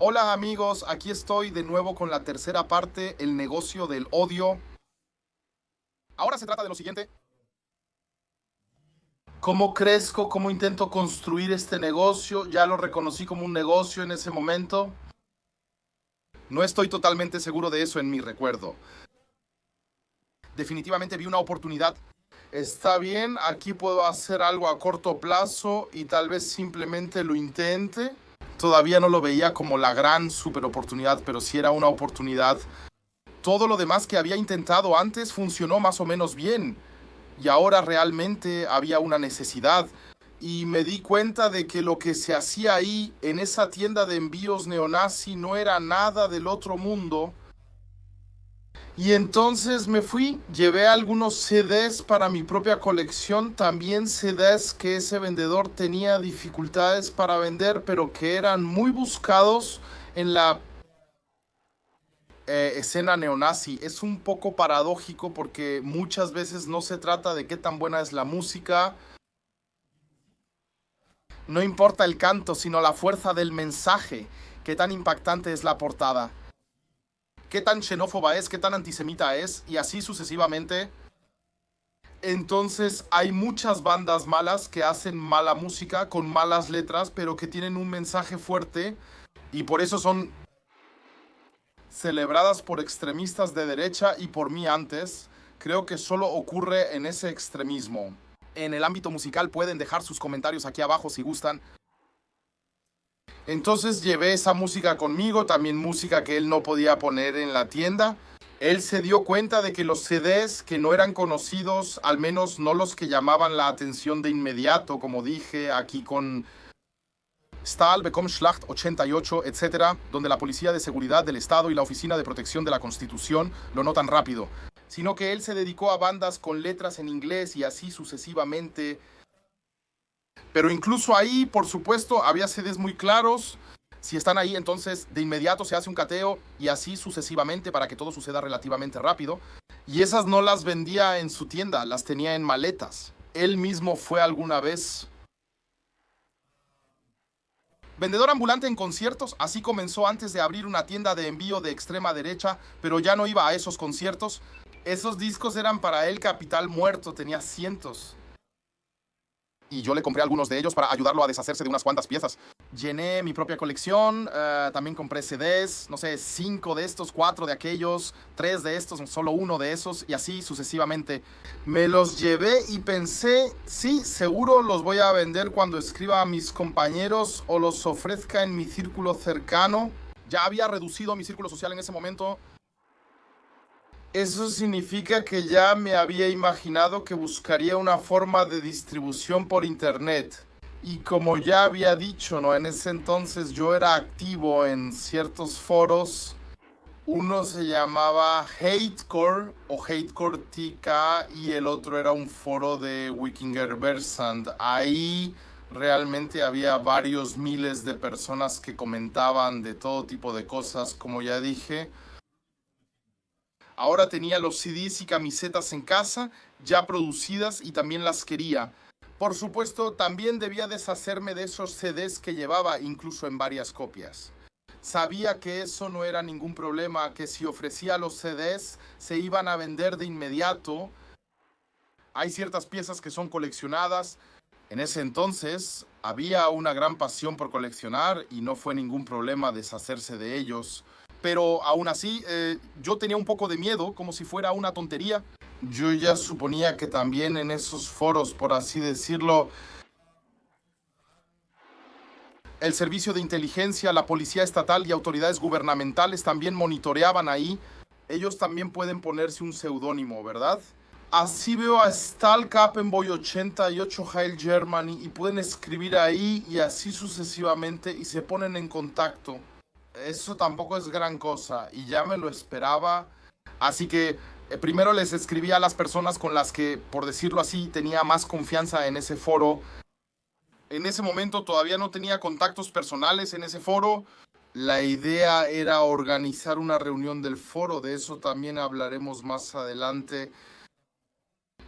Hola amigos, aquí estoy de nuevo con la tercera parte, el negocio del odio. Ahora se trata de lo siguiente. ¿Cómo crezco? ¿Cómo intento construir este negocio? Ya lo reconocí como un negocio en ese momento. No estoy totalmente seguro de eso en mi recuerdo. Definitivamente vi una oportunidad. Está bien, aquí puedo hacer algo a corto plazo y tal vez simplemente lo intente. Todavía no lo veía como la gran super oportunidad, pero sí era una oportunidad. Todo lo demás que había intentado antes funcionó más o menos bien. Y ahora realmente había una necesidad. Y me di cuenta de que lo que se hacía ahí, en esa tienda de envíos neonazi, no era nada del otro mundo. Y entonces me fui, llevé algunos CDs para mi propia colección, también CDs que ese vendedor tenía dificultades para vender, pero que eran muy buscados en la escena neonazi. Es un poco paradójico porque muchas veces no se trata de qué tan buena es la música, no importa el canto, sino la fuerza del mensaje, qué tan impactante es la portada, qué tan xenófoba es, qué tan antisemita es, y así sucesivamente. Entonces hay muchas bandas malas que hacen mala música con malas letras, pero que tienen un mensaje fuerte y por eso son celebradas por extremistas de derecha y por mí antes. Creo que solo ocurre en ese extremismo. En el ámbito musical pueden dejar sus comentarios aquí abajo si gustan. Entonces llevé esa música conmigo, también música que él no podía poner en la tienda. Él se dio cuenta de que los CDs que no eran conocidos, al menos no los que llamaban la atención de inmediato, como dije aquí con Stahl, Bekommschlacht 88, etcétera, donde la Policía de Seguridad del Estado y la Oficina de Protección de la Constitución lo notan rápido, sino que él se dedicó a bandas con letras en inglés y así sucesivamente. Pero incluso ahí, por supuesto, había CDs muy claros. Si están ahí, entonces de inmediato se hace un cateo y así sucesivamente para que todo suceda relativamente rápido. Y esas no las vendía en su tienda, las tenía en maletas. Él mismo fue alguna vez vendedor ambulante en conciertos, así comenzó antes de abrir una tienda de envío de extrema derecha, pero ya no iba a esos conciertos. Esos discos eran para él capital muerto, tenía cientos. Y yo le compré algunos de ellos para ayudarlo a deshacerse de unas cuantas piezas. Llené mi propia colección, también compré CDs, no sé, 5 de estos, 4 de aquellos, 3 de estos, solo uno de esos, y así sucesivamente. Me los llevé y pensé, sí, seguro los voy a vender cuando escriba a mis compañeros o los ofrezca en mi círculo cercano. Ya había reducido mi círculo social en ese momento. Eso significa que ya me había imaginado que buscaría una forma de distribución por internet. Y como ya había dicho, ¿no? En ese entonces yo era activo en ciertos foros. Uno se llamaba Hatecore o Hatecore TK y el otro era un foro de Wikinger Versand. Ahí realmente había varios miles de personas que comentaban de todo tipo de cosas, como ya dije. Ahora tenía los CDs y camisetas en casa, ya producidas y también las quería. Por supuesto, también debía deshacerme de esos CDs que llevaba, incluso en varias copias. Sabía que eso no era ningún problema, que si ofrecía los CDs se iban a vender de inmediato. Hay ciertas piezas que son coleccionadas. En ese entonces había una gran pasión por coleccionar y no fue ningún problema deshacerse de ellos. Pero aún así, yo tenía un poco de miedo, como si fuera una tontería. Yo ya suponía que también en esos foros, por así decirlo, el servicio de inteligencia, la policía estatal y autoridades gubernamentales también monitoreaban ahí. Ellos también pueden ponerse un seudónimo, ¿verdad? Así veo a Stahlkappenboy 88 Heil Germany y pueden escribir ahí y así sucesivamente y se ponen en contacto. Eso tampoco es gran cosa y ya me lo esperaba. Así que primero les escribí a las personas con las que, por decirlo así, tenía más confianza en ese foro. En ese momento todavía no tenía contactos personales en ese foro. La idea era organizar una reunión del foro, de eso también hablaremos más adelante.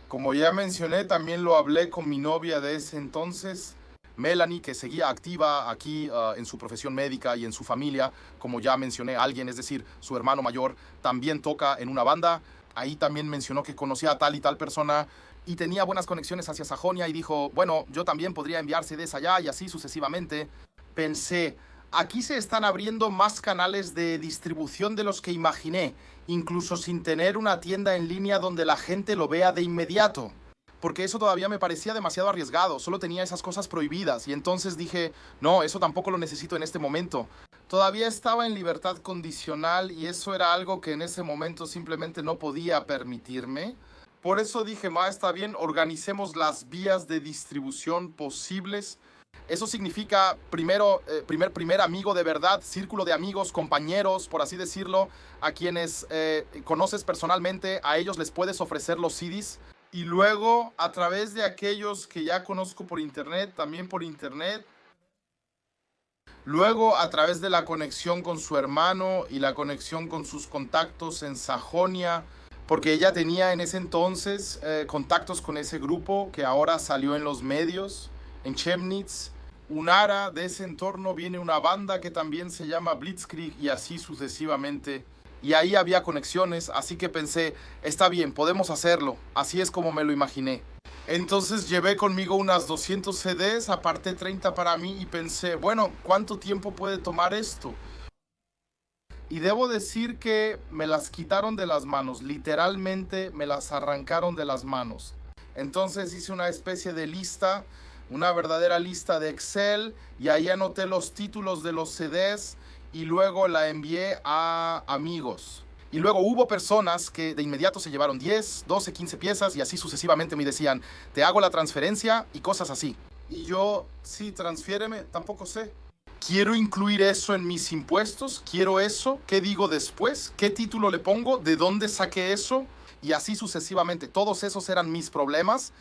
Como ya mencioné, también lo hablé con mi novia de ese entonces. Melanie, que seguía activa aquí en su profesión médica y en su familia, como ya mencioné, alguien, es decir, su hermano mayor, también toca en una banda. Ahí también mencionó que conocía a tal y tal persona y tenía buenas conexiones hacia Sajonia y dijo, bueno, yo también podría enviar CDs allá y así sucesivamente. Pensé, aquí se están abriendo más canales de distribución de los que imaginé, incluso sin tener una tienda en línea donde la gente lo vea de inmediato. Porque eso todavía me parecía demasiado arriesgado, solo tenía esas cosas prohibidas y entonces dije, no, eso tampoco lo necesito en este momento. Todavía estaba en libertad condicional y eso era algo que en ese momento simplemente no podía permitirme. Por eso dije, ma, está bien, organicemos las vías de distribución posibles. Eso significa primero, primer amigo de verdad, círculo de amigos, compañeros, por así decirlo, a quienes conoces personalmente, a ellos les puedes ofrecer los CDs. Y luego, a través de aquellos que ya conozco por internet, también por internet. Luego, a través de la conexión con su hermano y la conexión con sus contactos en Sajonia, porque ella tenía en ese entonces contactos con ese grupo que ahora salió en los medios, en Chemnitz. Unara, de ese entorno viene una banda que también se llama Blitzkrieg y así sucesivamente. Y ahí había conexiones, así que pensé, está bien, podemos hacerlo. Así es como me lo imaginé. Entonces llevé conmigo unas 200 CDs, aparté 30 para mí y pensé, bueno, ¿cuánto tiempo puede tomar esto? Y debo decir que me las quitaron de las manos, literalmente me las arrancaron de las manos. Entonces hice una especie de lista, una verdadera lista de Excel y ahí anoté los títulos de los CDs y luego la envié a amigos. Y luego hubo personas que de inmediato se llevaron 10, 12, 15 piezas y así sucesivamente me decían, te hago la transferencia y cosas así. Y yo, sí, transfiéreme, tampoco sé. Quiero incluir eso en mis impuestos, quiero eso, ¿qué digo después? ¿Qué título le pongo? ¿De dónde saqué eso? Y así sucesivamente. Todos esos eran mis problemas.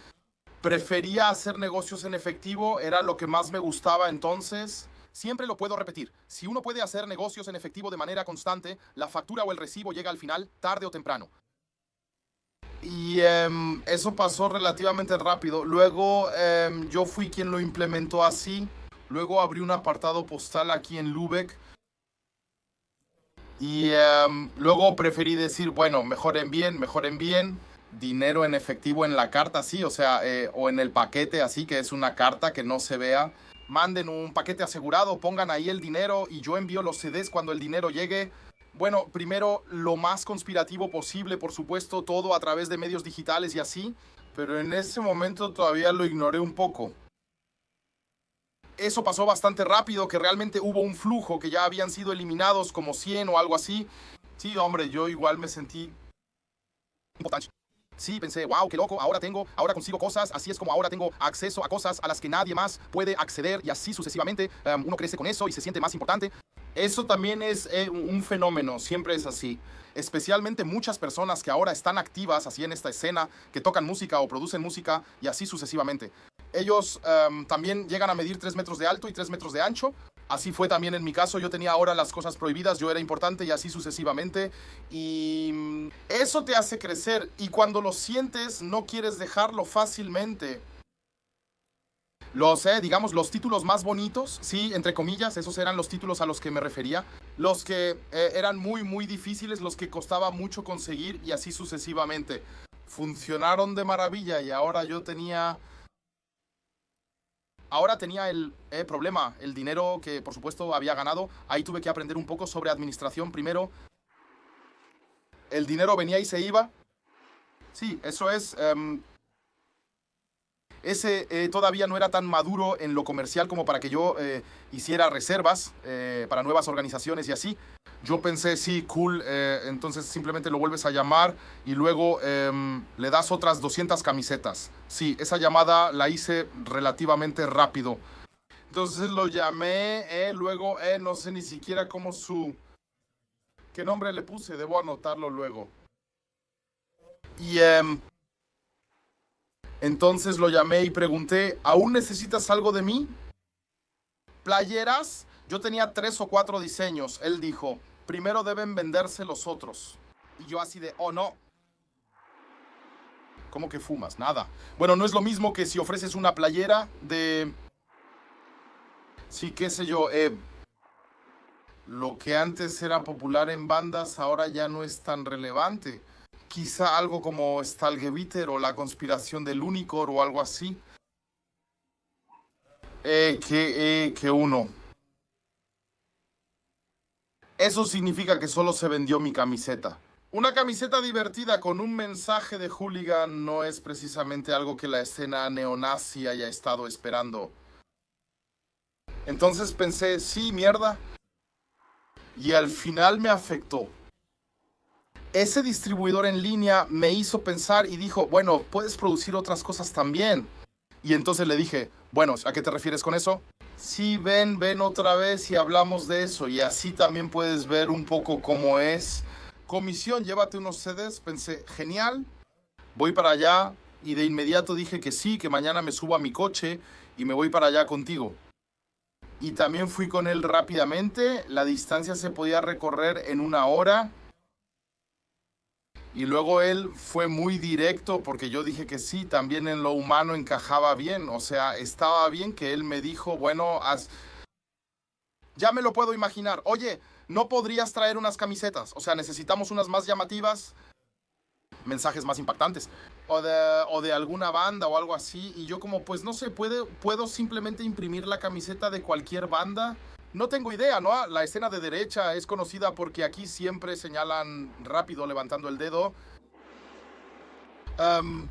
Prefería hacer negocios en efectivo, era lo que más me gustaba entonces. Siempre lo puedo repetir, si uno puede hacer negocios en efectivo de manera constante, la factura o el recibo llega al final, tarde o temprano. Y eso pasó relativamente rápido. Luego yo fui quien lo implementó así. Luego abrí un apartado postal aquí en Lübeck. Y luego preferí decir, bueno, mejor envíen. Dinero en efectivo en la carta, sí, o sea, o en el paquete, así que es una carta que no se vea. Manden un paquete asegurado, pongan ahí el dinero y yo envío los CDs cuando el dinero llegue. Bueno, primero lo más conspirativo posible, por supuesto, todo a través de medios digitales y así, pero en ese momento todavía lo ignoré un poco. Eso pasó bastante rápido, que realmente hubo un flujo, que ya habían sido eliminados como 100 o algo así. Sí, hombre, yo igual me sentí importante. Sí, pensé, wow, qué loco, ahora consigo cosas, así es como ahora tengo acceso a cosas a las que nadie más puede acceder y así sucesivamente. Uno crece con eso y se siente más importante. Eso también es un fenómeno, siempre es así. Especialmente muchas personas que ahora están activas así en esta escena, que tocan música o producen música y así sucesivamente. Ellos también llegan a medir 3 metros de alto y 3 metros de ancho. Así fue también en mi caso, yo tenía ahora las cosas prohibidas, yo era importante y así sucesivamente. Y eso te hace crecer y cuando lo sientes no quieres dejarlo fácilmente. Digamos, los títulos más bonitos, sí, entre comillas, esos eran los títulos a los que me refería. Los que eran muy, muy difíciles, los que costaba mucho conseguir y así sucesivamente. Funcionaron de maravilla y ahora tenía el problema, el dinero que por supuesto había ganado. Ahí tuve que aprender un poco sobre administración primero. El dinero venía y se iba. Sí, eso es. Ese todavía no era tan maduro en lo comercial como para que yo hiciera reservas para nuevas organizaciones y así. Yo pensé, sí, cool, entonces simplemente lo vuelves a llamar y luego le das otras 200 camisetas. Sí, esa llamada la hice relativamente rápido. Entonces lo llamé, luego no sé ni siquiera qué nombre le puse, debo anotarlo luego. Y entonces lo llamé y pregunté, ¿aún necesitas algo de mí? Playeras, yo tenía 3 o 4 diseños. Él dijo, primero deben venderse los otros. Y yo así de, oh no, ¿cómo que fumas? Nada. Bueno, no es lo mismo que si ofreces una playera de Sí, qué sé yo, lo que antes era popular en bandas ahora ya no es tan relevante. Quizá algo como Stalgebitter o La conspiración del Unicor o algo así. Que uno. Eso significa que solo se vendió mi camiseta. Una camiseta divertida con un mensaje de hooligan no es precisamente algo que la escena neonazi haya estado esperando. Entonces pensé, sí, mierda. Y al final me afectó. Ese distribuidor en línea me hizo pensar y dijo, bueno, puedes producir otras cosas también. Y entonces le dije, bueno, ¿a qué te refieres con eso? Sí, ven otra vez y hablamos de eso. Y así también puedes ver un poco cómo es. Comisión, llévate unos CDs. Pensé, genial, voy para allá. Y de inmediato dije que sí, que mañana me subo a mi coche y me voy para allá contigo. Y también fui con él rápidamente. La distancia se podía recorrer en 1 hora. Y luego él fue muy directo porque yo dije que sí, también en lo humano encajaba bien. O sea, estaba bien que él me dijo, bueno, ya me lo puedo imaginar. Oye, ¿no podrías traer unas camisetas? O sea, necesitamos unas más llamativas, mensajes más impactantes. O de alguna banda o algo así. Y yo como, pues no sé, ¿puedo simplemente imprimir la camiseta de cualquier banda? No tengo idea, ¿no? La escena de derecha es conocida porque aquí siempre señalan rápido levantando el dedo. Um,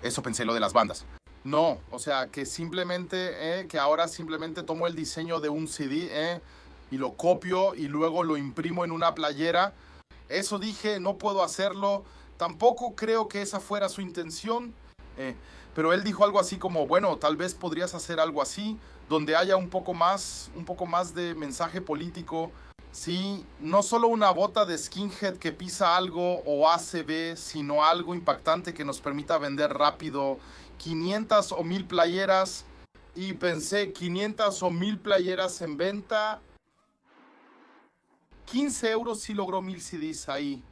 Eso pensé lo de las bandas. No, o sea, que simplemente, que ahora simplemente tomo el diseño de un CD, y lo copio y luego lo imprimo en una playera. Eso dije, no puedo hacerlo. Tampoco creo que esa fuera su intención. eh, pero él dijo algo así como, bueno, tal vez podrías hacer algo así, donde haya un poco más de mensaje político. Sí, no solo una bota de skinhead que pisa algo o ACB, sino algo impactante que nos permita vender rápido 500 o 1000 playeras. Y pensé, 500 o 1000 playeras en venta, 15 euros si logró 1000 CDs ahí.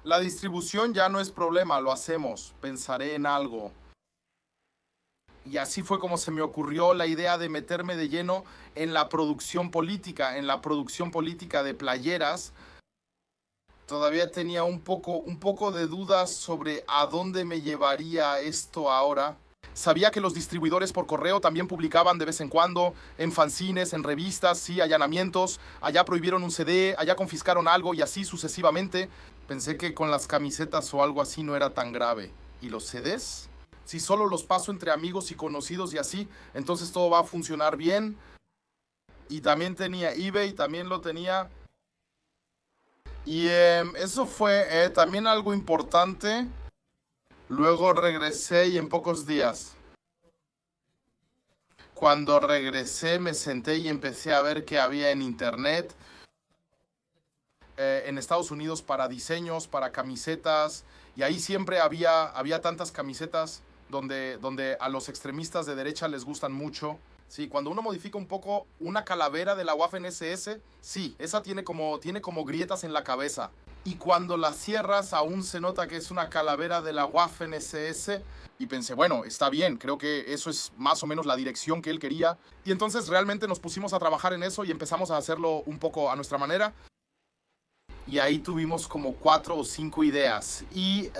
La distribución ya no es problema, lo hacemos, pensaré en algo. Y así fue como se me ocurrió la idea de meterme de lleno en la producción política de playeras. Todavía tenía un poco de dudas sobre a dónde me llevaría esto ahora. Sabía que los distribuidores por correo también publicaban de vez en cuando, en fanzines, en revistas, sí, allanamientos. Allá prohibieron un CD, allá confiscaron algo y así sucesivamente. Pensé que con las camisetas o algo así no era tan grave. ¿Y los CDs? Si solo los paso entre amigos y conocidos y así, entonces todo va a funcionar bien. Y también tenía eBay, también lo tenía. Y eso fue también algo importante. Luego regresé y en pocos días. Cuando regresé me senté y empecé a ver qué había en internet, en Estados Unidos para diseños, para camisetas. Y ahí siempre había tantas camisetas donde a los extremistas de derecha les gustan mucho. Sí, cuando uno modifica un poco una calavera de la Waffen SS, sí, esa tiene como grietas en la cabeza. Y cuando la cierras aún se nota que es una calavera de la Waffen SS. Y pensé, bueno, está bien, creo que eso es más o menos la dirección que él quería. Y entonces realmente nos pusimos a trabajar en eso y empezamos a hacerlo un poco a nuestra manera. Y ahí tuvimos como 4 o 5 ideas. Y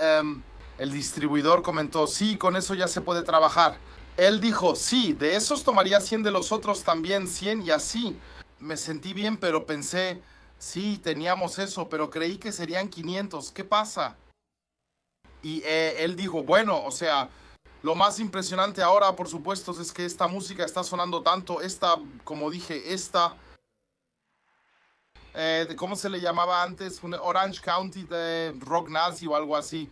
el distribuidor comentó, sí, con eso ya se puede trabajar. Él dijo, sí, de esos tomaría 100 de los otros también 100 y así. Me sentí bien, pero pensé, sí, teníamos eso, pero creí que serían 500. ¿Qué pasa? Y él dijo, bueno, o sea, lo más impresionante ahora, por supuesto, es que esta música está sonando tanto. Como dije, ¿cómo se le llamaba antes? Orange County de Rock Nazi o algo así.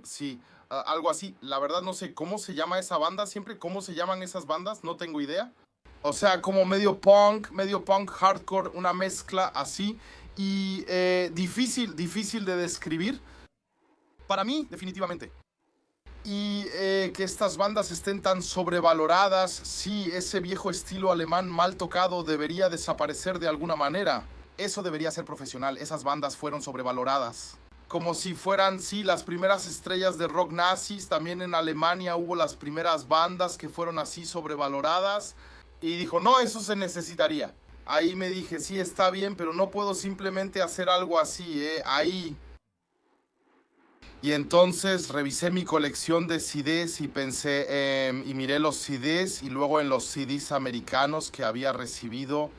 Sí, algo así. La verdad no sé cómo se llama esa banda siempre, cómo se llaman esas bandas, no tengo idea. O sea, como medio punk, hardcore, una mezcla así. Y difícil de describir. Para mí, definitivamente. Y que estas bandas estén tan sobrevaloradas, sí, ese viejo estilo alemán mal tocado debería desaparecer de alguna manera. Eso debería ser profesional, esas bandas fueron sobrevaloradas. como si fueran, sí, las primeras estrellas de rock nazis. También en Alemania hubo las primeras bandas que fueron así sobrevaloradas. Y dijo, no, eso se necesitaría. Ahí me dije, sí, está bien, pero no puedo simplemente hacer algo así, ¿eh? Ahí. Y entonces revisé mi colección de CDs y pensé, y miré los CDs y luego en los CDs americanos que había recibido.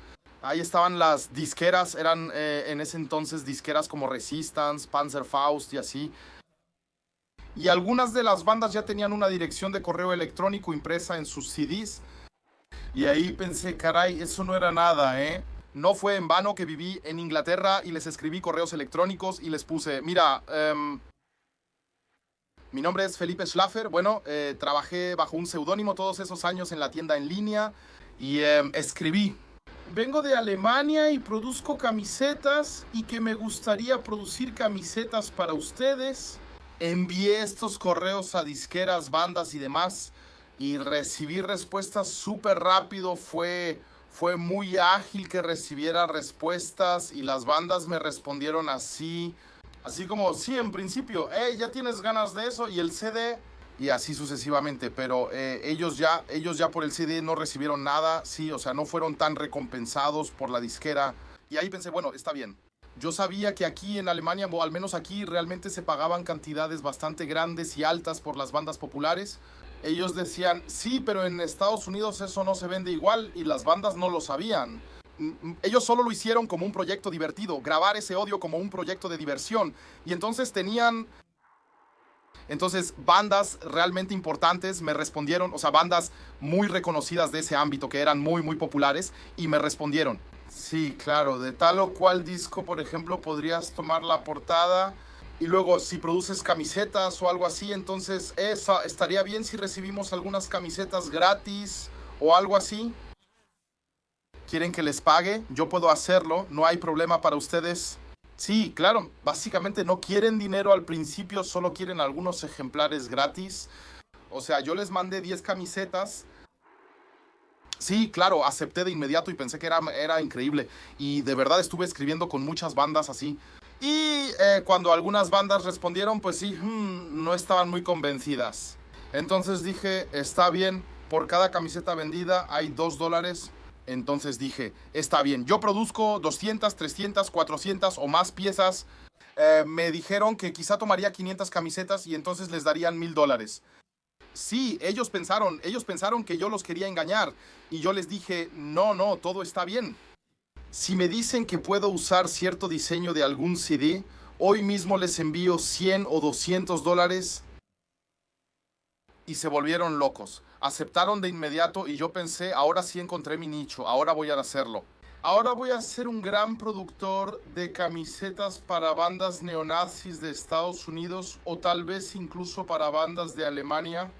Ahí estaban las disqueras, eran en ese entonces disqueras como Resistance, Panzerfaust y así. Y algunas de las bandas ya tenían una dirección de correo electrónico impresa en sus CDs. Y ahí pensé, caray, eso no era nada, ¿eh? No fue en vano que viví en Inglaterra y les escribí correos electrónicos y les puse, mira, mi nombre es Felipe Schlaffer. Bueno, trabajé bajo un seudónimo todos esos años en la tienda en línea y escribí. Vengo de Alemania y produzco camisetas y que me gustaría producir camisetas para ustedes. Envié estos correos a disqueras, bandas y demás y recibí respuestas súper rápido. Fue muy ágil que recibiera respuestas y las bandas me respondieron así. Así como, sí, en principio, ya tienes ganas de eso y el CD y así sucesivamente, pero ellos ya por el CD no recibieron nada, sí, o sea, no fueron tan recompensados por la disquera. Y ahí pensé, bueno, está bien. Yo sabía que aquí en Alemania, o al menos aquí, realmente se pagaban cantidades bastante grandes y altas por las bandas populares. Ellos decían, sí, pero en Estados Unidos eso no se vende igual y las bandas no lo sabían. Ellos solo lo hicieron como un proyecto divertido, grabar ese audio como un proyecto de diversión. Y entonces bandas realmente importantes me respondieron, o sea, bandas muy reconocidas de ese ámbito que eran muy, muy populares y me respondieron. Sí, claro, de tal o cual disco, por ejemplo, podrías tomar la portada y luego si produces camisetas o algo así, entonces estaría bien si recibimos algunas camisetas gratis o algo así. ¿Quieren que les pague? Yo puedo hacerlo, no hay problema para ustedes. Sí, claro, básicamente no quieren dinero al principio, solo quieren algunos ejemplares gratis. O sea, yo les mandé 10 camisetas. Sí, claro, acepté de inmediato y pensé que era increíble. Y de verdad estuve escribiendo con muchas bandas así. Y cuando algunas bandas respondieron, pues sí, no estaban muy convencidas. Entonces dije, está bien, por cada camiseta vendida hay $2. Entonces dije, está bien, yo produzco 200, 300, 400 o más piezas. Me dijeron que quizá tomaría 500 camisetas y entonces les darían $1000. Sí, ellos pensaron que yo los quería engañar. Y yo les dije, no, no, todo está bien. Si me dicen que puedo usar cierto diseño de algún CD, hoy mismo les envío 100 o $200 y se volvieron locos. Aceptaron de inmediato y yo pensé, ahora sí encontré mi nicho, ahora voy a hacerlo. Ahora voy a ser un gran productor de camisetas para bandas neonazis de Estados Unidos o tal vez incluso para bandas de Alemania.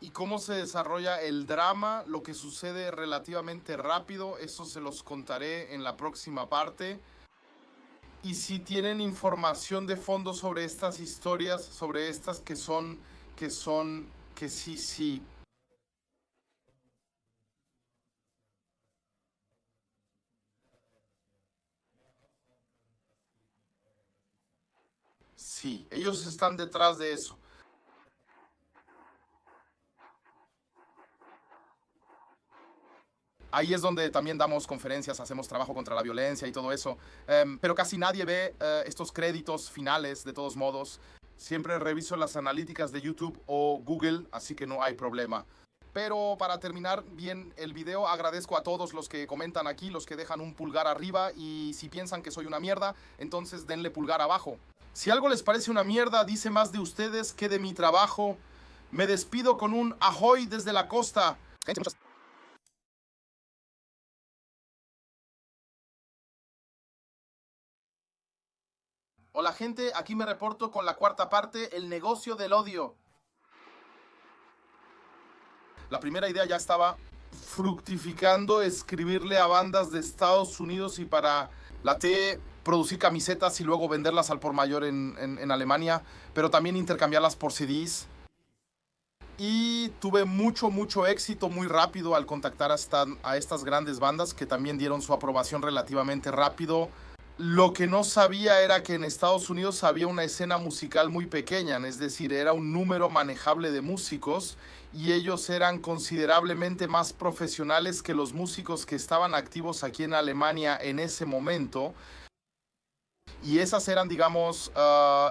Y cómo se desarrolla el drama, lo que sucede relativamente rápido, eso se los contaré en la próxima parte. Y si tienen información de fondo sobre estas historias, sobre estas que sí, sí, sí, ellos están detrás de eso. Ahí es donde también damos conferencias, hacemos trabajo contra la violencia y todo eso. Pero casi nadie ve estos créditos finales, de todos modos. Siempre reviso las analíticas de YouTube o Google, así que no hay problema. Pero para terminar bien el video, agradezco a todos los que comentan aquí, los que dejan un pulgar arriba y si piensan que soy una mierda, entonces denle pulgar abajo. Si algo les parece una mierda, dice más de ustedes que de mi trabajo. Me despido con un ahoy desde la costa. Gente, muchas Hola gente, aquí me reporto con la cuarta parte, el negocio del odio. La primera idea ya estaba fructificando, escribirle a bandas de Estados Unidos y para la T producir camisetas y luego venderlas al por mayor en Alemania, pero también intercambiarlas por CDs. Y tuve mucho, mucho éxito muy rápido al contactar a estas grandes bandas que también dieron su aprobación relativamente rápido. Lo que no sabía era que en Estados Unidos había una escena musical muy pequeña, es decir, era un número manejable de músicos y ellos eran considerablemente más profesionales que los músicos que estaban activos aquí en Alemania en ese momento. Y esas eran, digamos,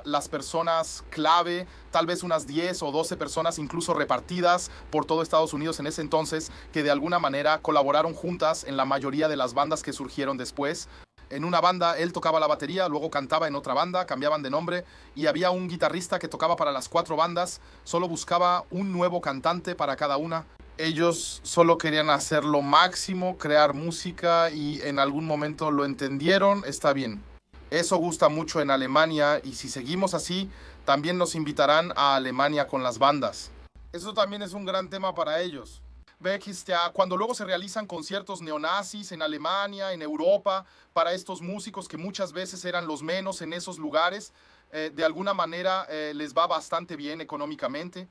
las personas clave, tal vez unas 10 o 12 personas incluso repartidas por todo Estados Unidos en ese entonces, que de alguna manera colaboraron juntas en la mayoría de las bandas que surgieron después. En una banda él tocaba la batería, luego cantaba en otra banda, cambiaban de nombre y había un guitarrista que tocaba para las 4 bandas, solo buscaba un nuevo cantante para cada una. Ellos solo querían hacer lo máximo, crear música y en algún momento lo entendieron, está bien. Eso gusta mucho en Alemania y si seguimos así, también nos invitarán a Alemania con las bandas. Eso también es un gran tema para ellos. Ve que cuando luego se realizan conciertos neonazis en Alemania, en Europa, para estos músicos que muchas veces eran los menos en esos lugares, de alguna manera les va bastante bien económicamente.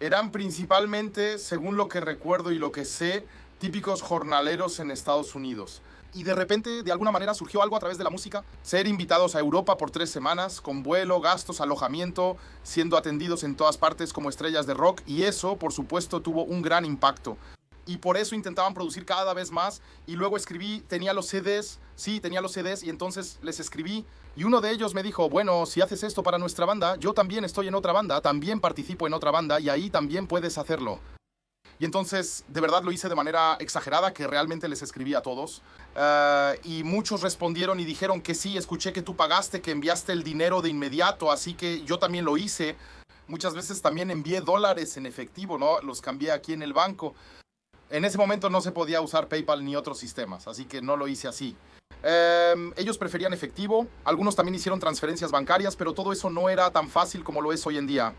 Eran principalmente, según lo que recuerdo y lo que sé, típicos jornaleros en Estados Unidos. Y de repente, de alguna manera, surgió algo a través de la música. Ser invitados a Europa por 3 semanas, con vuelo, gastos, alojamiento, siendo atendidos en todas partes como estrellas de rock. Y eso, por supuesto, tuvo un gran impacto. Y por eso intentaban producir cada vez más. Y luego escribí, tenía los CDs, sí, tenía los CDs, y entonces les escribí. Y uno de ellos me dijo, bueno, si haces esto para nuestra banda, yo también estoy en otra banda, también participo en otra banda, y ahí también puedes hacerlo. Y entonces, de verdad lo hice de manera exagerada, que realmente les escribí a todos. Y muchos respondieron y dijeron que sí, escuché que tú pagaste, que enviaste el dinero de inmediato, así que yo también lo hice. Muchas veces también envié dólares en efectivo, ¿no? Los cambié aquí en el banco. En ese momento no se podía usar PayPal ni otros sistemas, así que no lo hice así. Ellos preferían efectivo, algunos también hicieron transferencias bancarias, pero todo eso no era tan fácil como lo es hoy en día.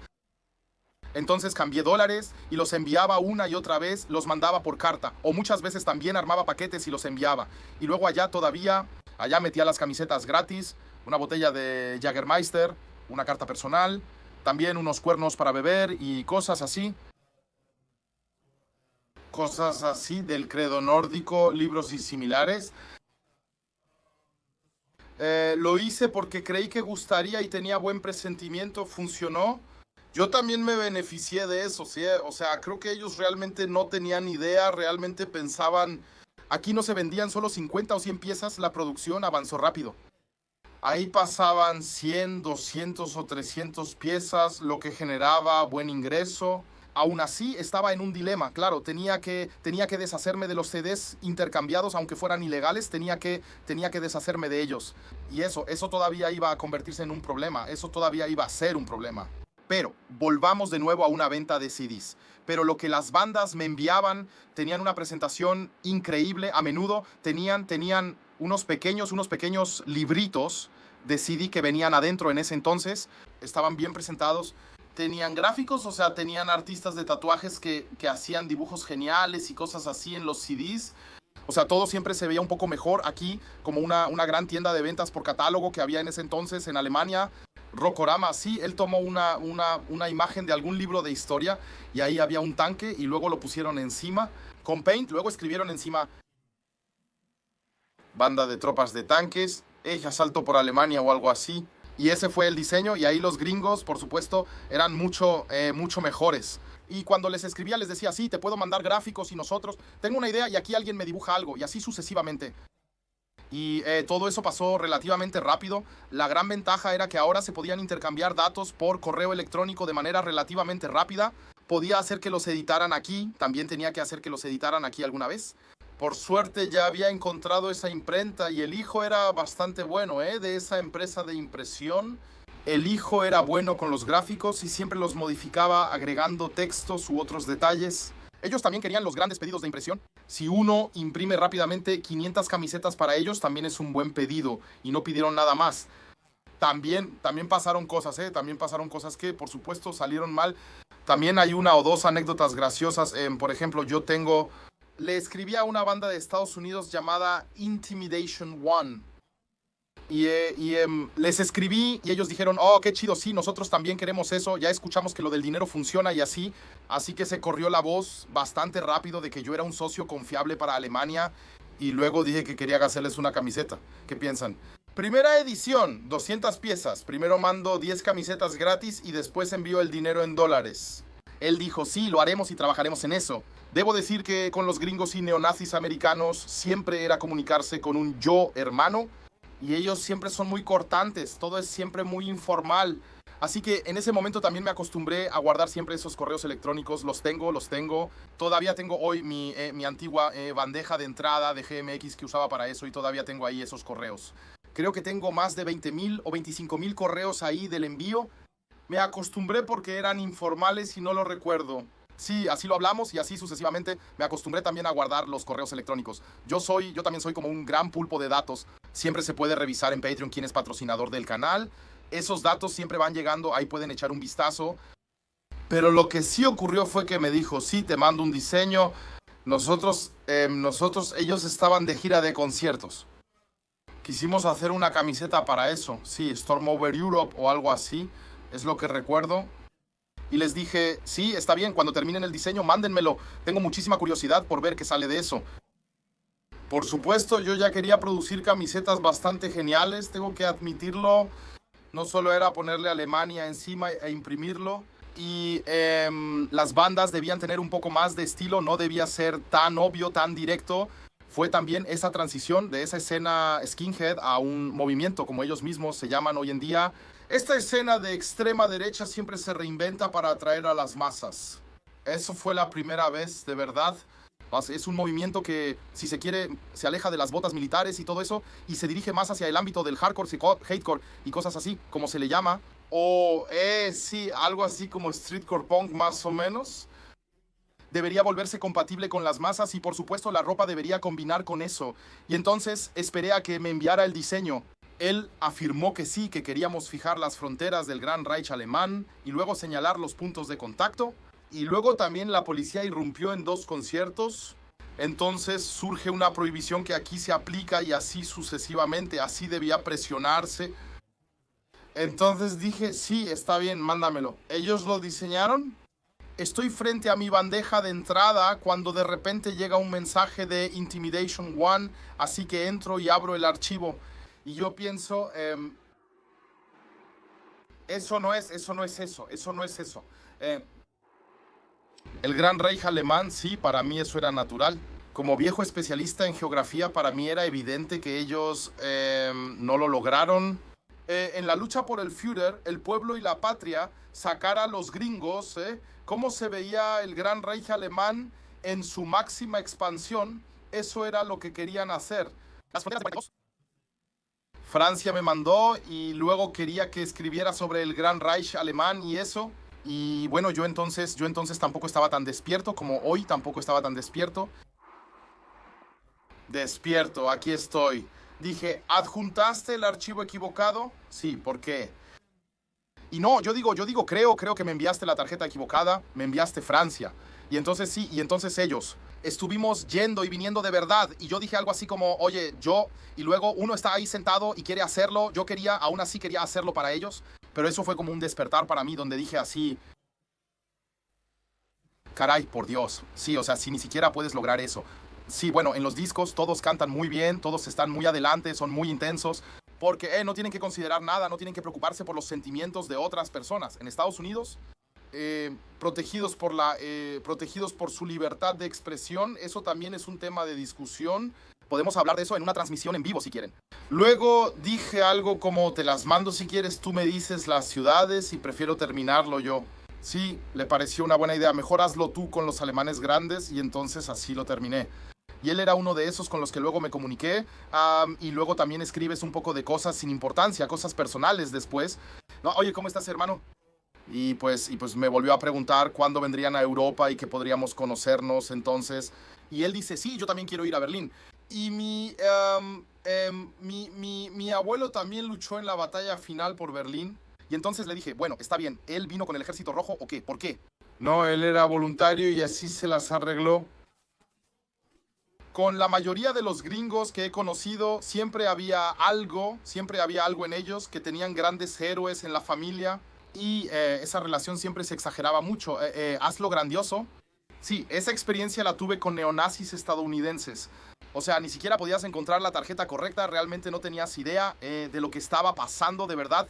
Entonces cambié dólares y los enviaba una y otra vez, los mandaba por carta. O muchas veces también armaba paquetes y los enviaba. Y luego allá metía las camisetas gratis, una botella de Jägermeister, una carta personal, también unos cuernos para beber y cosas así. Cosas así del credo nórdico, libros y similares. Lo hice porque creí que gustaría y tenía buen presentimiento, funcionó. Yo también me beneficié de eso, ¿sí? O sea, creo que ellos realmente no tenían idea, realmente pensaban, aquí no se vendían solo 50 o 100 piezas, la producción avanzó rápido. Ahí pasaban 100, 200 o 300 piezas, lo que generaba buen ingreso. Aún así, estaba en un dilema, claro, tenía que deshacerme de los CDs intercambiados, aunque fueran ilegales, tenía que deshacerme de ellos. Y eso todavía iba a convertirse en un problema, eso todavía iba a ser un problema. Pero volvamos de nuevo a una venta de CDs. Pero lo que las bandas me enviaban, tenían una presentación increíble. A menudo tenían unos pequeños libritos de CD que venían adentro en ese entonces. Estaban bien presentados. Tenían gráficos, o sea, tenían artistas de tatuajes que hacían dibujos geniales y cosas así en los CDs. O sea, todo siempre se veía un poco mejor aquí, como una gran tienda de ventas por catálogo que había en ese entonces en Alemania. Rockorama, sí, él tomó una imagen de algún libro de historia y ahí había un tanque y luego lo pusieron encima con Paint, luego escribieron encima banda de tropas de tanques, asalto por Alemania o algo así. Y ese fue el diseño y ahí los gringos, por supuesto, eran mucho mejores. Y cuando les escribía les decía, sí, te puedo mandar gráficos y nosotros, tengo una idea y aquí alguien me dibuja algo y así sucesivamente. Y todo eso pasó relativamente rápido. La gran ventaja era que ahora se podían intercambiar datos por correo electrónico de manera relativamente rápida. Podía hacer que los editaran aquí, también tenía que hacer que los editaran aquí alguna vez. Por suerte ya había encontrado esa imprenta y el hijo era bastante bueno, de esa empresa de impresión. El hijo era bueno con los gráficos y siempre los modificaba agregando textos u otros detalles. Ellos también querían los grandes pedidos de impresión. Si uno imprime rápidamente 500 camisetas para ellos, también es un buen pedido y no pidieron nada más. También pasaron cosas, también pasaron cosas que por supuesto salieron mal. También hay una o dos anécdotas graciosas. Por ejemplo, le escribí a una banda de Estados Unidos llamada Intimidation One. Les escribí y ellos dijeron, oh, qué chido, sí, nosotros también queremos eso, ya escuchamos que lo del dinero funciona y así. Así que se corrió la voz bastante rápido de que yo era un socio confiable para Alemania y luego dije que quería hacerles una camiseta. ¿Qué piensan? Primera edición, 200 piezas. Primero mando 10 camisetas gratis y después envío el dinero en dólares. Él dijo, sí, lo haremos y trabajaremos en eso. Debo decir que con los gringos y neonazis americanos siempre era comunicarse con un yo hermano y ellos siempre son muy cortantes, todo es siempre muy informal. Así que en ese momento también me acostumbré a guardar siempre esos correos electrónicos, los tengo. Todavía tengo hoy mi antigua bandeja de entrada de GMX que usaba para eso y todavía tengo ahí esos correos. Creo que tengo más de 20,000 o 25,000 correos ahí del envío. Me acostumbré porque eran informales y no lo recuerdo. Sí, así lo hablamos y así sucesivamente me acostumbré también a guardar los correos electrónicos. Yo también soy como un gran pulpo de datos. Siempre se puede revisar en Patreon quién es patrocinador del canal. Esos datos siempre van llegando, ahí pueden echar un vistazo. Pero lo que sí ocurrió fue que me dijo, sí, te mando un diseño. Ellos estaban de gira de conciertos. Quisimos hacer una camiseta para eso. Sí, Storm Over Europe o algo así. Es lo que recuerdo. Y les dije, sí, está bien, cuando terminen el diseño, mándenmelo. Tengo muchísima curiosidad por ver qué sale de eso. Por supuesto, yo ya quería producir camisetas bastante geniales, tengo que admitirlo. No solo era ponerle Alemania encima e imprimirlo. Y las bandas debían tener un poco más de estilo, no debía ser tan obvio, tan directo. Fue también esa transición de esa escena skinhead a un movimiento, como ellos mismos se llaman hoy en día. Esta escena de extrema derecha siempre se reinventa para atraer a las masas. Eso fue la primera vez, de verdad. Es un movimiento que, si se quiere, se aleja de las botas militares y todo eso y se dirige más hacia el ámbito del hardcore, hatecore y cosas así, como se le llama. O, sí, algo así como streetcore punk más o menos. Debería volverse compatible con las masas y por supuesto la ropa debería combinar con eso. Y entonces esperé a que me enviara el diseño. Él afirmó que sí, que queríamos fijar las fronteras del Gran Reich alemán y luego señalar los puntos de contacto. Y luego también la policía irrumpió en 2 conciertos. Entonces surge una prohibición que aquí se aplica y así sucesivamente. Así debía presionarse. Entonces dije, sí, está bien, mándamelo. Ellos lo diseñaron. Estoy frente a mi bandeja de entrada cuando de repente llega un mensaje de Intimidation One. Así que entro y abro el archivo. Y yo pienso, eso no es eso. El Gran Reich alemán, sí, para mí eso era natural. Como viejo especialista en geografía, para mí era evidente que ellos no lo lograron. En la lucha por el Führer, el pueblo y la patria, sacar a los gringos, cómo se veía el Gran Reich alemán en su máxima expansión, eso era lo que querían hacer. Las fronteras de 42. Francia me mandó y luego quería que escribiera sobre el Gran Reich alemán y eso. Y bueno, yo entonces tampoco estaba tan despierto, como hoy tampoco estaba tan despierto. Despierto, aquí estoy. Dije, ¿adjuntaste el archivo equivocado? Sí, ¿por qué? Y no, yo digo, creo que me enviaste la tarjeta equivocada, me enviaste Francia. Y entonces sí, y entonces ellos. Estuvimos yendo y viniendo de verdad. Y yo dije algo así como, oye, y luego uno está ahí sentado y quiere hacerlo. Aún así quería hacerlo para ellos. Pero eso fue como un despertar para mí, donde dije así, caray, por Dios. Sí, o sea, si ni siquiera puedes lograr eso. Sí, bueno, en los discos todos cantan muy bien, todos están muy adelante, son muy intensos. Porque no tienen que considerar nada, no tienen que preocuparse por los sentimientos de otras personas. En Estados Unidos, protegidos por su libertad de expresión, eso también es un tema de discusión. Podemos hablar de eso en una transmisión en vivo si quieren. Luego dije algo como, te las mando si quieres, tú me dices las ciudades y prefiero terminarlo yo. Sí, le pareció una buena idea, mejor hazlo tú con los alemanes grandes y entonces así lo terminé. Y él era uno de esos con los que luego me comuniqué. Y luego también escribes un poco de cosas sin importancia, cosas personales después. No, oye, ¿cómo estás, hermano? Y pues me volvió a preguntar cuándo vendrían a Europa y que podríamos conocernos entonces. Y él dice, sí, yo también quiero ir a Berlín. Y mi abuelo también luchó en la batalla final por Berlín. Y entonces le dije, bueno, está bien, ¿él vino con el ejército rojo o qué? ¿Por qué? No, él era voluntario y así se las arregló. Con la mayoría de los gringos que he conocido, siempre había algo en ellos, que tenían grandes héroes en la familia y esa relación siempre se exageraba mucho. Hazlo grandioso. Sí, esa experiencia la tuve con neonazis estadounidenses. O sea, ni siquiera podías encontrar la tarjeta correcta, realmente no tenías idea de lo que estaba pasando de verdad.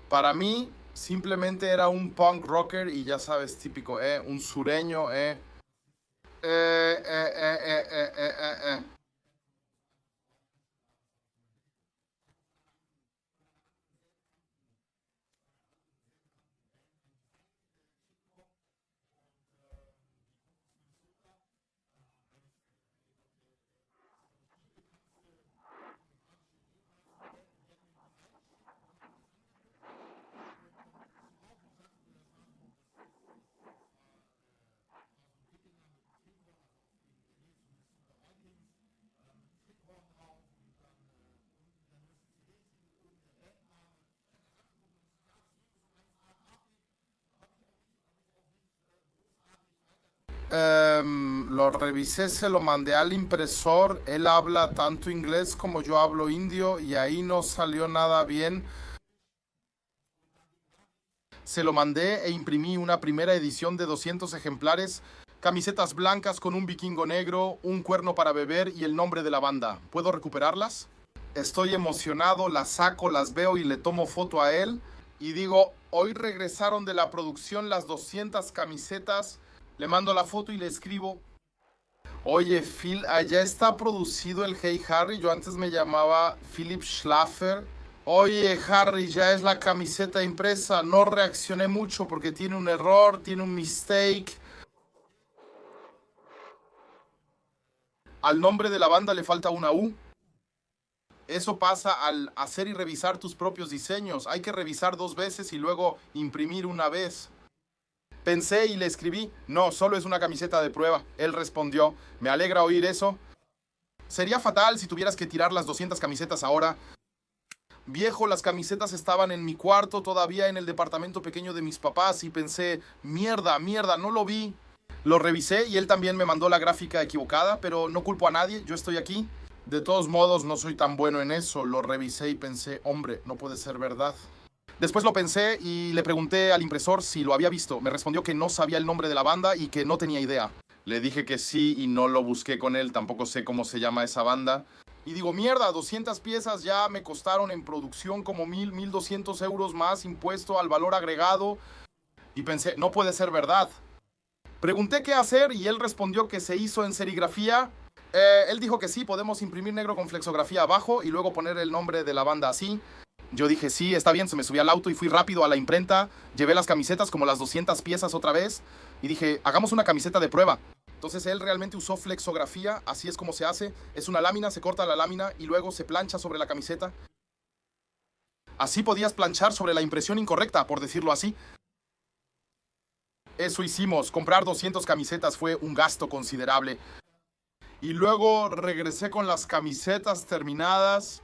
Para mí, simplemente era un punk rocker y ya sabes, típico, un sureño, Eh, eh, eh, eh, eh, eh, eh, eh. Lo revisé, se lo mandé al impresor. Él habla tanto inglés como yo hablo indio y ahí no salió nada bien. Se lo mandé e imprimí una primera edición de 200 ejemplares, camisetas blancas con un vikingo negro, un cuerno para beber y el nombre de la banda. ¿Puedo recuperarlas? Estoy emocionado, las saco, las veo y le tomo foto a él. Y digo, hoy regresaron de la producción las 200 camisetas. Le mando la foto y le escribo, oye Phil, allá está producido el Hey Harry. Yo antes me llamaba Philip Schlaffer. Oye Harry, ya es la camiseta impresa. No reaccioné mucho porque tiene un error, tiene un mistake. Al nombre de la banda le falta una U. Eso pasa al hacer y revisar tus propios diseños. Hay que revisar 2 veces y luego imprimir una vez. Pensé y le escribí, no, solo es una camiseta de prueba. Él respondió, me alegra oír eso. Sería fatal si tuvieras que tirar las 200 camisetas ahora. Viejo, las camisetas estaban en mi cuarto, todavía en el departamento pequeño de mis papás, y pensé, mierda, mierda, no lo vi. Lo revisé y él también me mandó la gráfica equivocada, pero no culpo a nadie, yo estoy aquí. De todos modos, no soy tan bueno en eso. Lo revisé y pensé, hombre, no puede ser verdad. Después lo pensé y le pregunté al impresor si lo había visto. Me respondió que no sabía el nombre de la banda y que no tenía idea. Le dije que sí y no lo busqué con él, tampoco sé cómo se llama esa banda. Y digo, mierda, 200 piezas ya me costaron en producción como 1,200 euros más impuesto al valor agregado. Y pensé, no puede ser verdad. Pregunté qué hacer y él respondió que se hizo en serigrafía. Él dijo que sí, podemos imprimir negro con flexografía abajo y luego poner el nombre de la banda así. Yo dije, sí, está bien, se me subí al auto y fui rápido a la imprenta, llevé las camisetas como las 200 piezas otra vez y dije, hagamos una camiseta de prueba. Entonces él realmente usó flexografía, así es como se hace, es una lámina, se corta la lámina y luego se plancha sobre la camiseta. Así podías planchar sobre la impresión incorrecta, por decirlo así. Eso hicimos, comprar 200 camisetas fue un gasto considerable. Y luego regresé con las camisetas terminadas.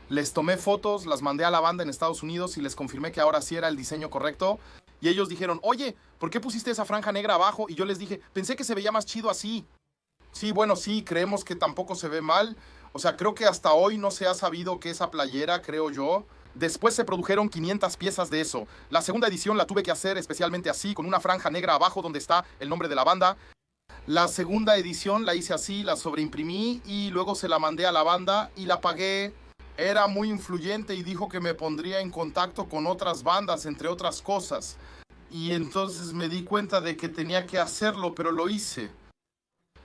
Les tomé fotos, las mandé a la banda en Estados Unidos y les confirmé que ahora sí era el diseño correcto. Y ellos dijeron, oye, ¿por qué pusiste esa franja negra abajo? Y yo les dije, pensé que se veía más chido así. Sí, bueno, sí, creemos que tampoco se ve mal. O sea, creo que hasta hoy no se ha sabido que esa playera, creo yo. Después se produjeron 500 piezas de eso. La segunda edición la tuve que hacer especialmente así, con una franja negra abajo donde está el nombre de la banda. La segunda edición la hice así, la sobreimprimí y luego se la mandé a la banda y la pagué. Era muy influyente y dijo que me pondría en contacto con otras bandas, entre otras cosas. Y entonces me di cuenta de que tenía que hacerlo, pero lo hice.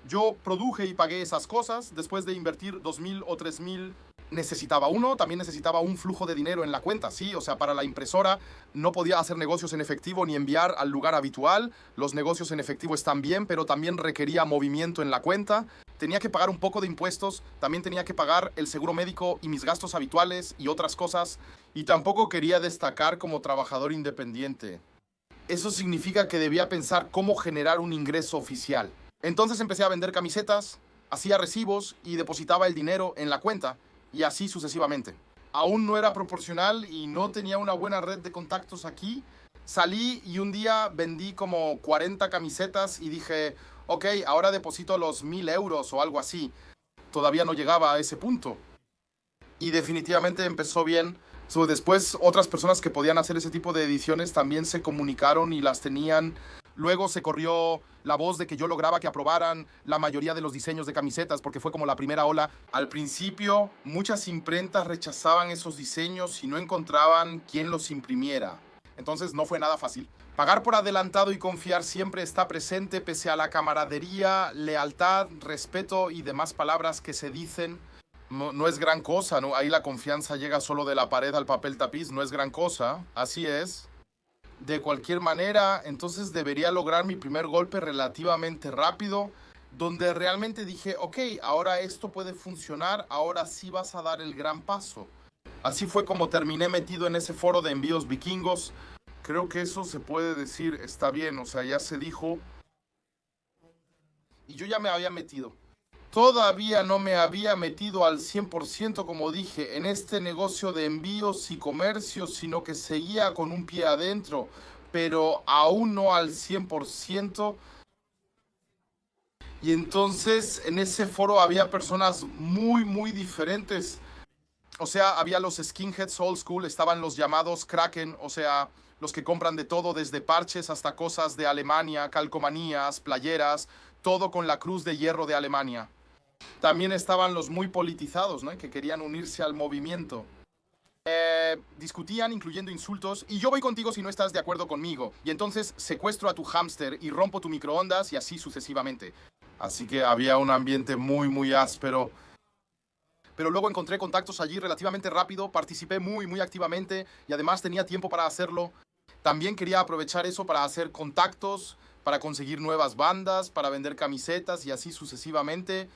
Yo produje y pagué esas cosas. Después de invertir 2,000 o 3,000, necesitaba también necesitaba un flujo de dinero en la cuenta, sí. O sea, para la impresora no podía hacer negocios en efectivo ni enviar al lugar habitual. Los negocios en efectivo están bien, pero también requería movimiento en la cuenta. Tenía que pagar un poco de impuestos, también tenía que pagar el seguro médico y mis gastos habituales y otras cosas. Y tampoco quería destacar como trabajador independiente. Eso significa que debía pensar cómo generar un ingreso oficial. Entonces empecé a vender camisetas, hacía recibos y depositaba el dinero en la cuenta, y así sucesivamente. Aún no era proporcional y no tenía una buena red de contactos aquí. Salí y un día vendí como 40 camisetas y dije, ok, ahora deposito los 1,000 euros o algo así. Todavía no llegaba a ese punto. Y definitivamente empezó bien. Después otras personas que podían hacer ese tipo de ediciones también se comunicaron y las tenían. Luego se corrió la voz de que yo lograba que aprobaran la mayoría de los diseños de camisetas, porque fue como la primera ola. Al principio, muchas imprentas rechazaban esos diseños y no encontraban quién los imprimiera. Entonces no fue nada fácil. Pagar por adelantado y confiar siempre está presente pese a la camaradería, lealtad, respeto y demás palabras que se dicen. No es gran cosa, ¿no? Ahí la confianza llega solo de la pared al papel tapiz, no es gran cosa, así es. De cualquier manera, entonces debería lograr mi primer golpe relativamente rápido, donde realmente dije, ok, ahora esto puede funcionar, ahora sí vas a dar el gran paso. Así fue como terminé metido en ese foro de envíos vikingos. Creo que eso se puede decir, está bien, o sea, ya se dijo. Y yo ya me había metido. Todavía no me había metido al 100%, como dije, en este negocio de envíos y comercio, sino que seguía con un pie adentro, pero aún no al 100%. Y entonces en ese foro había personas muy diferentes. O sea, había los skinheads old school, estaban los llamados Kraken, o sea, los que compran de todo, desde parches hasta cosas de Alemania, calcomanías, playeras, todo con la cruz de hierro de Alemania. También estaban los muy politizados, ¿no? Que querían unirse al movimiento. Discutían incluyendo insultos y yo voy contigo si no estás de acuerdo conmigo. Y entonces secuestro a tu hámster y rompo tu microondas y así sucesivamente. Así que había un ambiente muy áspero. Pero luego encontré contactos allí relativamente rápido, participé muy activamente y además tenía tiempo para hacerlo. También quería aprovechar eso para hacer contactos, para conseguir nuevas bandas, para vender camisetas y así sucesivamente.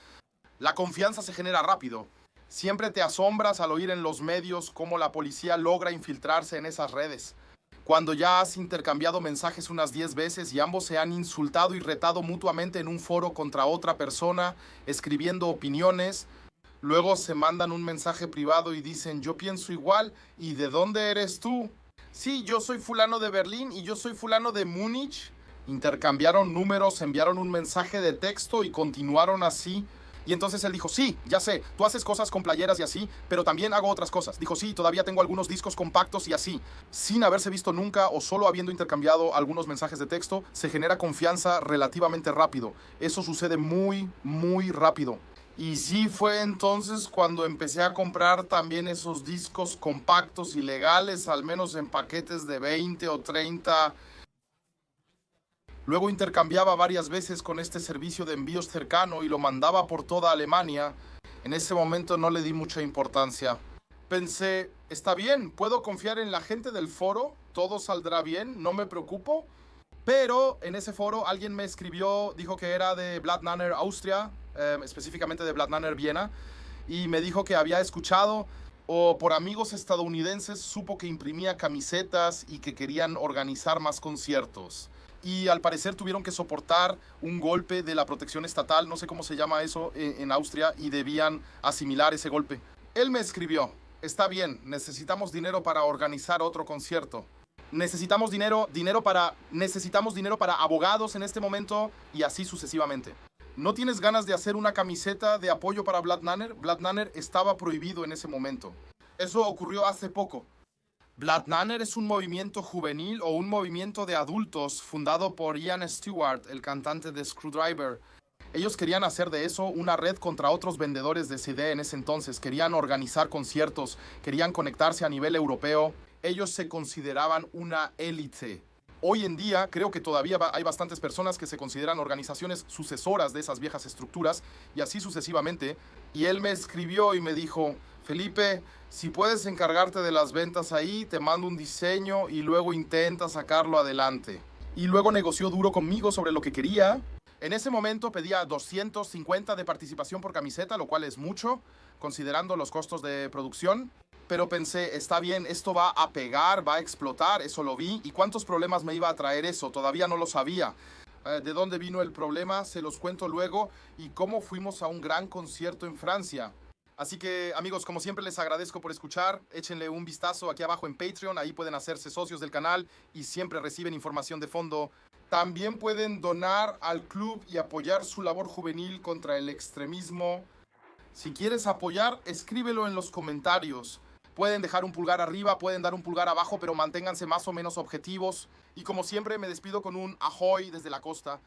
La confianza se genera rápido. Siempre te asombras al oír en los medios cómo la policía logra infiltrarse en esas redes. Cuando ya has intercambiado mensajes unas 10 veces y ambos se han insultado y retado mutuamente en un foro contra otra persona, escribiendo opiniones, luego se mandan un mensaje privado y dicen, yo pienso igual, ¿y de dónde eres tú? Sí, yo soy fulano de Berlín y yo soy fulano de Múnich. Intercambiaron números, enviaron un mensaje de texto y continuaron así. Y entonces él dijo, sí, ya sé, tú haces cosas con playeras y así, pero también hago otras cosas. Dijo, sí, todavía tengo algunos discos compactos y así. Sin haberse visto nunca o solo habiendo intercambiado algunos mensajes de texto, se genera confianza relativamente rápido. Eso sucede muy rápido. Y sí fue entonces cuando empecé a comprar también esos discos compactos y legales, al menos en paquetes de 20 o 30. Luego intercambiaba varias veces con este servicio de envíos cercano y lo mandaba por toda Alemania. En ese momento no le di mucha importancia. Pensé, está bien, puedo confiar en la gente del foro, todo saldrá bien, no me preocupo. Pero en ese foro alguien me escribió, dijo que era de Blattner, Austria, específicamente de Blattner, Viena, y me dijo que había escuchado o por amigos estadounidenses supo que imprimía camisetas y que querían organizar más conciertos. Y al parecer tuvieron que soportar un golpe de la protección estatal, no sé cómo se llama eso en Austria, y debían asimilar ese golpe. Él me escribió, está bien, necesitamos dinero para organizar otro concierto. Necesitamos dinero para abogados en este momento y así sucesivamente. ¿No tienes ganas de hacer una camiseta de apoyo para Blattner? Blattner estaba prohibido en ese momento. Eso ocurrió hace poco. Blattner es un movimiento juvenil o un movimiento de adultos fundado por Ian Stewart, el cantante de Screwdriver. Ellos querían hacer de eso una red contra otros vendedores de CD en ese entonces. Querían organizar conciertos, querían conectarse a nivel europeo. Ellos se consideraban una élite. Hoy en día creo que todavía hay bastantes personas que se consideran organizaciones sucesoras de esas viejas estructuras y así sucesivamente. Y él me escribió y me dijo, Felipe, si puedes encargarte de las ventas ahí, te mando un diseño y luego intenta sacarlo adelante. Y luego negoció duro conmigo sobre lo que quería. En ese momento pedía 250 de participación por camiseta, lo cual es mucho, considerando los costos de producción. Pero pensé, está bien, esto va a pegar, va a explotar, eso lo vi. ¿Y cuántos problemas me iba a traer eso? Todavía no lo sabía. ¿De dónde vino el problema? Se los cuento luego. Y cómo fuimos a un gran concierto en Francia. Así que, amigos, como siempre les agradezco por escuchar. Échenle un vistazo aquí abajo en Patreon. Ahí pueden hacerse socios del canal y siempre reciben información de fondo. También pueden donar al club y apoyar su labor juvenil contra el extremismo. Si quieres apoyar, escríbelo en los comentarios. Pueden dejar un pulgar arriba, pueden dar un pulgar abajo, pero manténganse más o menos objetivos. Y como siempre me despido con un ahoy desde la costa.